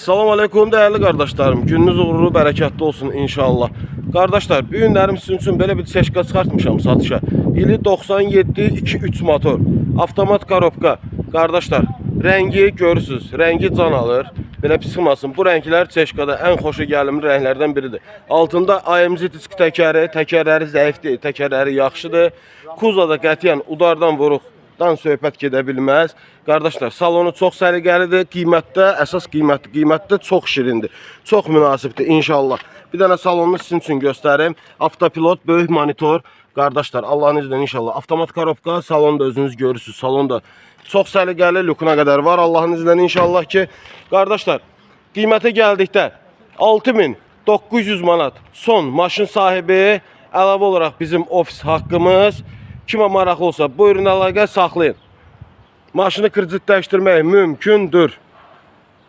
Assalamu aleykum değerli kardeşlerim. Gününüz uğurlu, bərəkətli olsun inşallah. Kardeşler, bu günlərim sizin üçün belə bir seçka çıxartmışam satışa. İli 97 2.3 motor, avtomat korobka. Kardeşler, rengi görürsünüz, rengi can alır. Belə pis çıxmasın. Bu renkler seçkada en xoşu gəlimli renklerden biridir. Altında AMZ disk təkərləri zəif deyil, təkərləri yaxşıdır. Kuzada qətiyyən udardan vuruqdan söhbət gedə bilməz. Kardeşler, salonu çok səliqəlidir. Qiymətdə, əsas qiymətdə çox şirindir. Çox münasibdir inşallah. Bir dənə salonunu sizin üçün göstərim. Avtopilot, böyük monitor. Kardeşler, Allah'ın izniyle inşallah. Avtomat korobka, salonda özünüz görürsünüz. Salonda çok səliqəli, lukuna kadar var. Allah'ın izniyle inşallah ki. Kardeşler, qiymətə gəldikdə 6.900 manat son maşın sahibi, əlavə olaraq bizim ofis haqqımız. Kimə maraqlı olsa buyurun əlaqə saxlayın. Maşını kreditləşdirmək mümkündür.